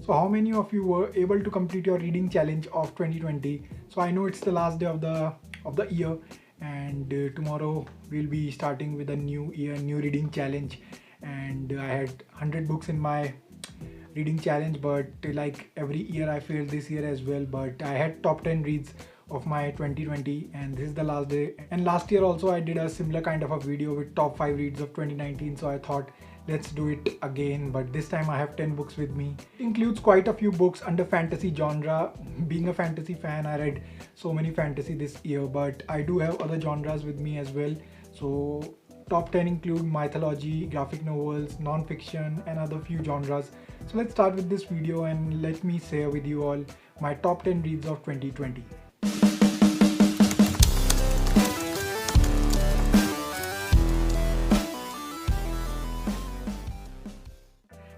So how many of you were able to complete your reading challenge of 2020? So I know it's the last day of the year, and tomorrow we'll be starting with a new year, new reading challenge. And I had 100 books in my reading challenge, but like every year I failed this year as well. But I had top 10 reads of my 2020, and this is the last day. And last year also I did a similar kind of a video with top 5 reads of 2019, so I thought let's do it again, but this time I have 10 books with me. It includes quite a few books under fantasy genre. Being a fantasy fan, I read so many fantasy this year, but I do have other genres with me as well. So top 10 include mythology, graphic novels, non-fiction, and other few genres. So let's start with this video and let me share with you all my top 10 reads of 2020.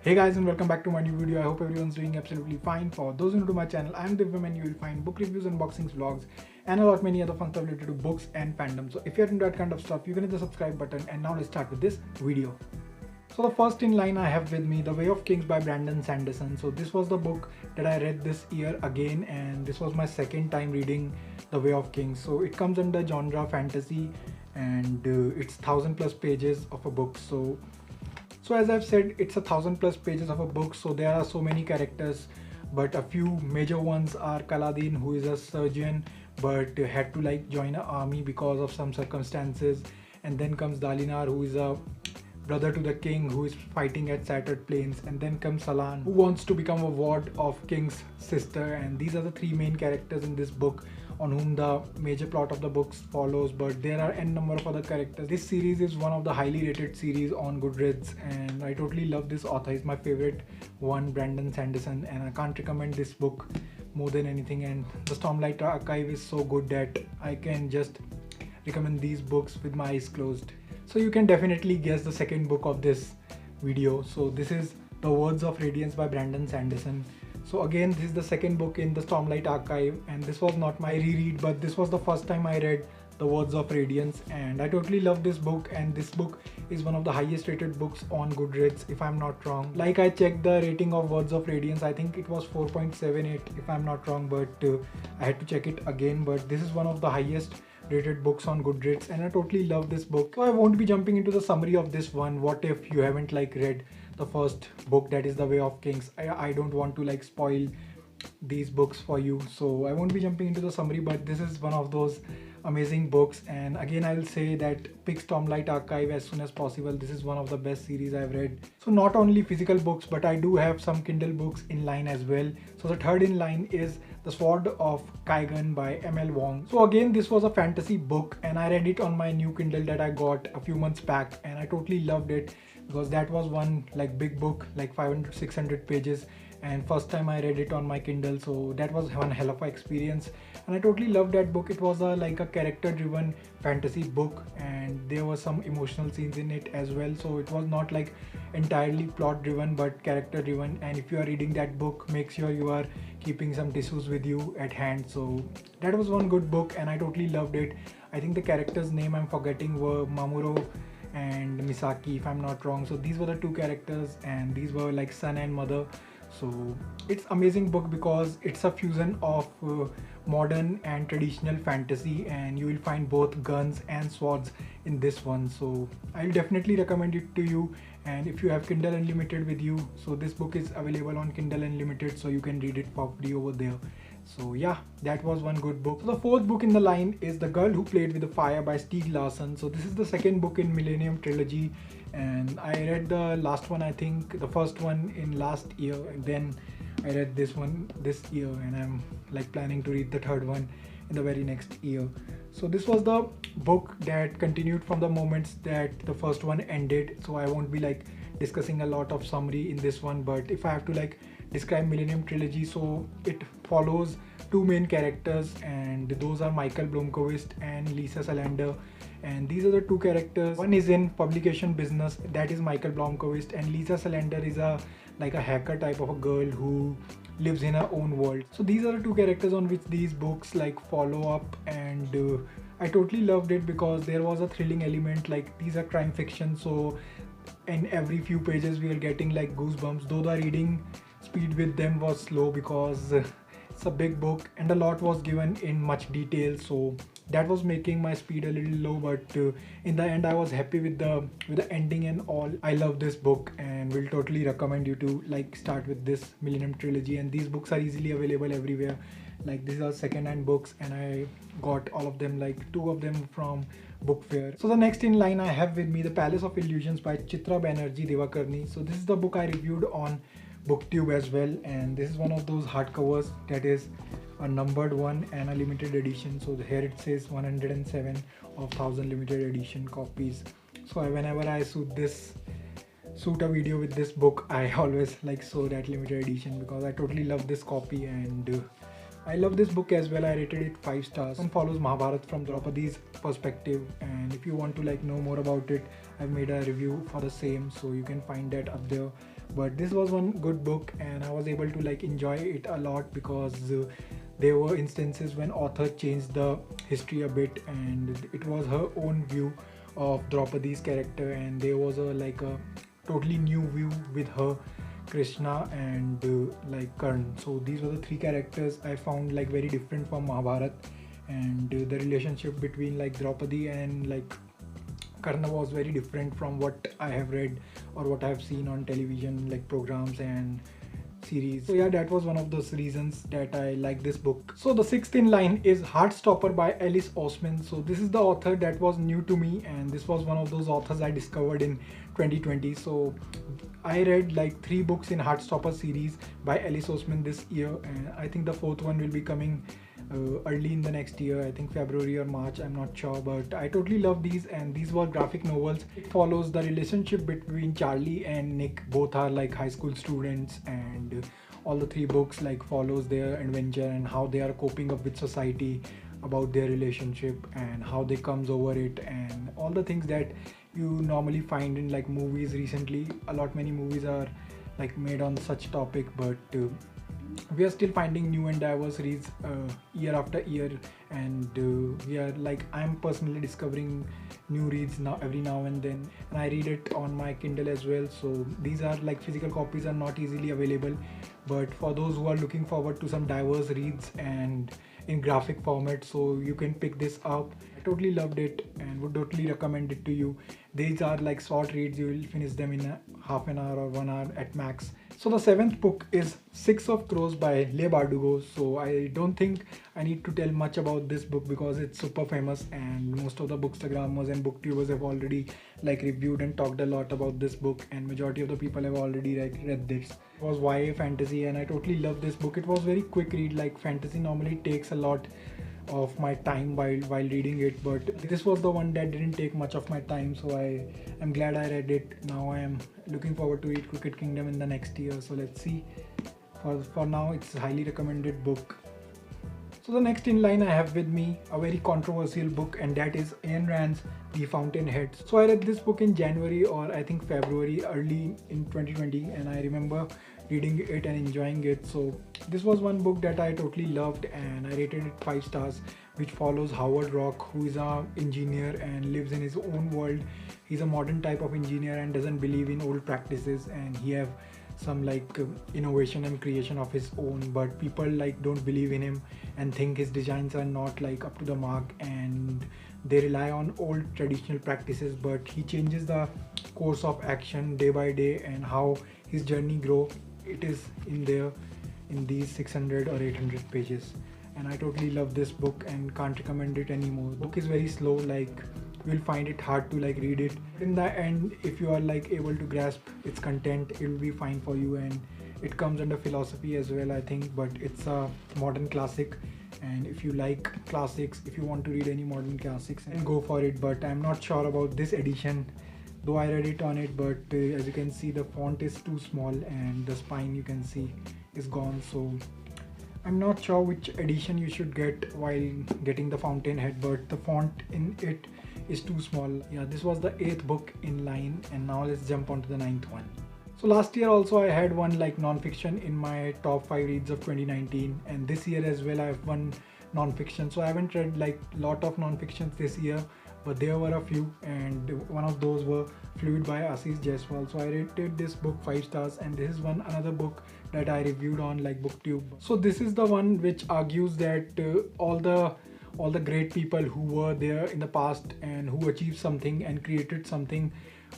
Hey guys, and welcome back to my new video. I hope everyone's doing absolutely fine. For those who are new to my channel, I'm Divyam, and you will find book reviews, unboxings, vlogs, and a lot many other fun stuff related to books and fandom. So if you're into that kind of stuff, you can hit the subscribe button. And now let's start with this video. So the first in line I have with me, The Way of Kings by Brandon Sanderson. So this was the book that I read this year again, and this was my second time reading The Way of Kings. So it comes under genre fantasy, and it's 1000+ pages of a book. So as I've said, it's 1000+ pages of a book, so there are so many characters, but a few major ones are Kaladin, who is a surgeon but had to like join an army because of some circumstances, and then comes Dalinar, who is a brother to the king who is fighting at Shattered Plains, and then comes Salan, who wants to become a ward of king's sister. And these are the three main characters in this book on whom the major plot of the books follows, but there are n number of other characters. This series is one of the highly rated series on Goodreads, and I totally love this author. He's my favorite one, Brandon Sanderson, and I can't recommend this book more than anything. And the Stormlight Archive is so good that I can just recommend these books with my eyes closed. So you can definitely guess the second book of this video. So this is The Words of Radiance by Brandon Sanderson. So again, this is the second book in the Stormlight Archive, and this was not my reread, but this was the first time I read The Words of Radiance, and I totally love this book. And this book is one of the highest rated books on Goodreads, if I'm not wrong. Like, I checked the rating of Words of Radiance, I think it was 4.78 if I'm not wrong, but I had to check it again. But this is one of the highest rated books on Goodreads, and I totally love this book. So I won't be jumping into the summary of this one. What if you haven't like read the first book, that is The Way of Kings? I don't want to like spoil these books for you, so I won't be jumping into the summary, but this is one of those amazing books. And again, I'll say that pick Stormlight Archive as soon as possible. This is one of the best series I've read. So not only physical books, but I do have some Kindle books in line as well. So the third in line is The Sword of Kaigun by ML Wong. So again, this was a fantasy book, and I read it on my new Kindle that I got a few months back, and I totally loved it because that was one like big book, like 500-600 pages, and first time I read it on my Kindle, so that was one hell of an experience, and I totally loved that book. It was like a character driven fantasy book, and there were some emotional scenes in it as well, so it was not like entirely plot driven but character driven. And if you are reading that book, make sure you are keeping some tissues with you at hand. So that was one good book, and I totally loved it. I think the characters' name I'm forgetting were Mamoru and Misaki, if I'm not wrong. So these were the two characters, and these were like son and mother. So it's amazing book because it's a fusion of modern and traditional fantasy, and you will find both guns and swords in this one. So I'll definitely recommend it to you. And if you have Kindle Unlimited with you, so this book is available on Kindle Unlimited, so you can read it for free over there. So yeah, that was one good book. So the fourth book in the line is The Girl Who Played with the Fire by Stieg Larsson. So this is the second book in Millennium Trilogy, and I read the last one, I think the first one in last year, and then I read this one this year, and I'm like planning to read the third one in the very next year. So this was the book that continued from the moments that the first one ended, so I won't be like discussing a lot of summary in this one. But if I have to like describe Millennium Trilogy, so it follows two main characters, and those are Michael Blomkvist and Lisa Salander. And these are the two characters. One is in publication business, that is Michael Blomkvist, and Lisa Salander is a like a hacker type of a girl who lives in her own world. So these are the two characters on which these books like follow up, and I totally loved it because there was a thrilling element. Like, these are crime fiction, so in every few pages we are getting like goosebumps, though the reading speed with them was slow because it's a big book and a lot was given in much detail, so that was making my speed a little low. But in the end I was happy with the ending and all. I love this book and will totally recommend you to like start with this Millennium Trilogy, and these books are easily available everywhere. Like these are second-hand books and I got all of them, like 2 of them from book fair. So the next in line I have with me The Palace of Illusions by Chitra Banerjee Divakarni. So this is the book I reviewed on BookTube as well, and this is one of those hardcovers that is a numbered one and a limited edition. So here it says 107 of 1000 limited edition copies. So whenever I shoot a video with this book, I always like show that limited edition because I totally love this copy, and I love this book as well. I rated it 5 stars and follows Mahabharat from Draupadi's perspective, and if you want to like know more about it, I've made a review for the same, so you can find that up there. But this was one good book and I was able to like enjoy it a lot because there were instances when author changed the history a bit, and it was her own view of Draupadi's character, and there was a totally new view with her, Krishna, and like Karn. So these were the 3 characters I found like very different from Mahabharat, and the relationship between like Draupadi and like Karna was very different from what I have read or what I have seen on television like programs and series. So yeah, that was one of those reasons that I like this book. So the 6th in line is Heartstopper by Alice Oseman. So this is the author that was new to me, and this was one of those authors I discovered in 2020. So I read like 3 books in Heartstopper series by Alice Oseman this year, and I think the 4th one will be coming early in the next year, I think February or March, I'm not sure. But I totally love these, and these were graphic novels. It follows the relationship between Charlie and Nick. Both are like high school students, and all the 3 books like follows their adventure and how they are coping up with society, about their relationship and how they comes over it, and all the things that you normally find in like movies. Recently many movies are like made on such topic, but we are still finding new and diverse reads year after year, and we are like, I'm personally discovering new reads now every now and then, and I read it on my Kindle as well. So these are like physical copies are not easily available, but for those who are looking forward to some diverse reads and in graphic format, so you can pick this up. I totally loved it and would totally recommend it to you. These are like short reads, you will finish them in a half an hour or 1 hour at max. So the 7th book is 6 of Crows by Le Bardugo. So I don't think I need to tell much about this book because it's super famous, and most of the bookstagrammers and booktubers have already like reviewed and talked a lot about this book, and majority of the people have already like read this. It was YA fantasy and I totally love this book. It was very quick read. Like fantasy normally takes a lot of my time while reading it, but this was the one that didn't take much of my time, so I am glad I read it. Now I am looking forward to read Crooked Kingdom in the next year, so let's see. For now it's a highly recommended book. So the next in line I have with me a very controversial book, and that is Ayn Rand's The Fountainhead. So I read this book in January or I think February early in 2020, and I remember reading it and enjoying it. So this was one book that I totally loved, and I rated it 5 stars, which follows Howard Rock, who is an engineer and lives in his own world. He's a modern type of engineer and doesn't believe in old practices, and he have some like innovation and creation of his own, but people like don't believe in him and think his designs are not like up to the mark, and they rely on old traditional practices. But he changes the course of action day by day, and how his journey grow, it is in there in these 600 or 800 pages. And I totally love this book and can't recommend it anymore. The book is very slow, like you'll find it hard to like read it. In the end, if you are like able to grasp its content, it will be fine for you, and it comes under philosophy as well, I think. But it's a modern classic, and if you like classics, if you want to read any modern classics, then go for it. But I'm not sure about this edition, though I read it on it, but as you can see, the font is too small and the spine you can see is gone. So I'm not sure which edition you should get while getting the Fountainhead, but the font in it is too small. Yeah, this was the 8th book in line, and now let's jump on to the 9th one. So last year also I had one like non-fiction in my top 5 reads of 2019, and this year as well I have one non-fiction. So I haven't read like lot of non-fictions this year, but there were a few, and one of those were Fluid by Ashish Jaiswal. So I rated this book 5 stars, and this is another book that I reviewed on like booktube. So this is the one which argues that all the great people who were there in the past and who achieved something and created something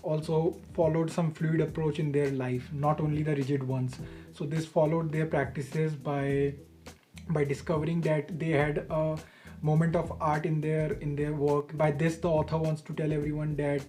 also followed some fluid approach in their life, not only the rigid ones. So this followed their practices by discovering that they had a moment of art in their work. By this, the author wants to tell everyone that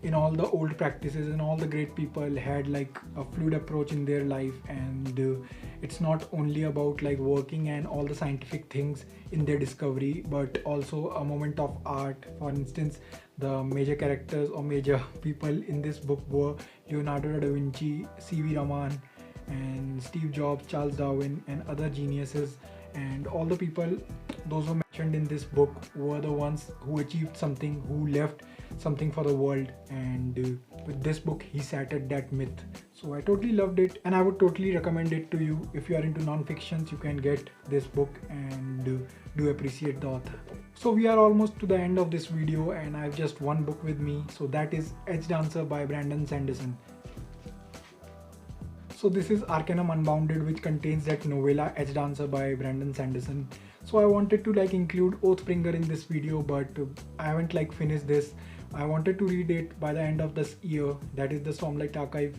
in all the old practices and all the great people had like a fluid approach in their life, and it's not only about like working and all the scientific things in their discovery, but also a moment of art. For instance, the major characters or major people in this book were Leonardo da Vinci, C.V. Raman, and Steve Jobs, Charles Darwin, and other geniuses. And all the people, those who mentioned in this book, were the ones who achieved something, who left something for the world. And with this book, he shattered that myth. So I totally loved it, and I would totally recommend it to you. If you are into non-fictions, you can get this book and do appreciate the author. So we are almost to the end of this video, and I have just one book with me. So that is Edge Dancer by Brandon Sanderson. So this is Arcanum Unbounded, which contains that novella Edge Dancer by Brandon Sanderson. So I wanted to like include Oathbringer in this video, but I haven't like finished this. I wanted to read it by the end of this year. That is the Stormlight Archive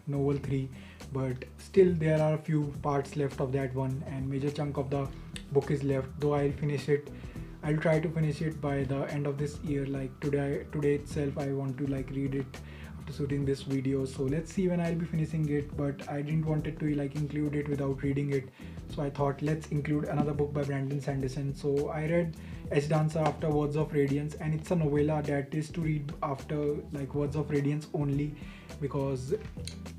novel 3, but still there are a few parts left of that one, and major chunk of the book is left. Though I'll finish it. I'll try to finish it by the end of this year. Like today itself, I want to like read it shooting this video. So let's see when I'll be finishing it, but I didn't want it to like include it without reading it. So I thought let's include another book by Brandon Sanderson. So I read Edge Dancer after Words of Radiance, and it's a novella that is to read after like Words of Radiance only, because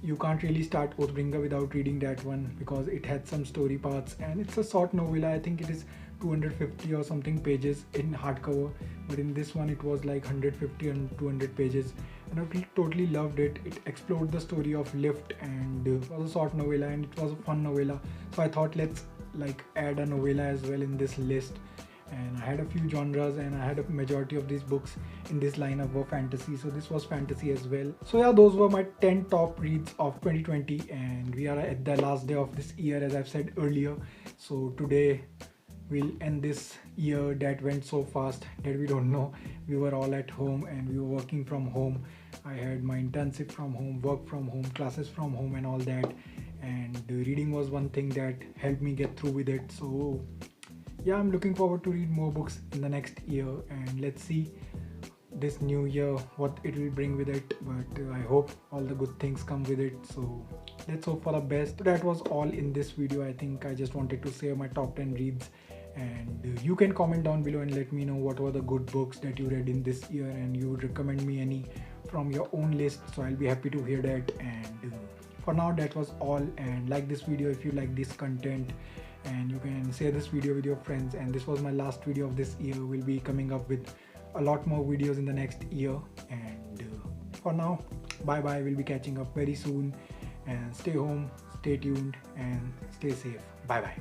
you can't really start Oathbringer without reading that one, because it had some story parts, and it's a short novella. I think it is 250 or something pages in hardcover, but in this one it was like 150 and 200 pages, and I totally loved it. It explored the story of Lift, and it was a short novella and it was a fun novella. So I thought let's like add a novella as well in this list. And I had a few genres, and I had a majority of these books in this lineup were fantasy, so this was fantasy as well. So yeah, those were my 10 top reads of 2020, and we are at the last day of this year, as I've said earlier. So today we'll end this year that went so fast that we don't know. We were all at home and we were working from home. I had my internship from home, work from home, classes from home, and all that, and the reading was one thing that helped me get through with it. So yeah, I'm looking forward to read more books in the next year, and let's see this new year what it will bring with it, but I hope all the good things come with it. So let's hope for the best. That was all in this video. I think I just wanted to share my top 10 reads, and you can comment down below and let me know what were the good books that you read in this year, and you would recommend me any from your own list. So I'll be happy to hear that. And for now, that was all, and like this video if you like this content, and you can share this video with your friends. And this was my last video of this year. We'll be coming up with a lot more videos in the next year, and for now, bye bye. We'll be catching up very soon, and stay home, stay tuned, and stay safe. Bye bye.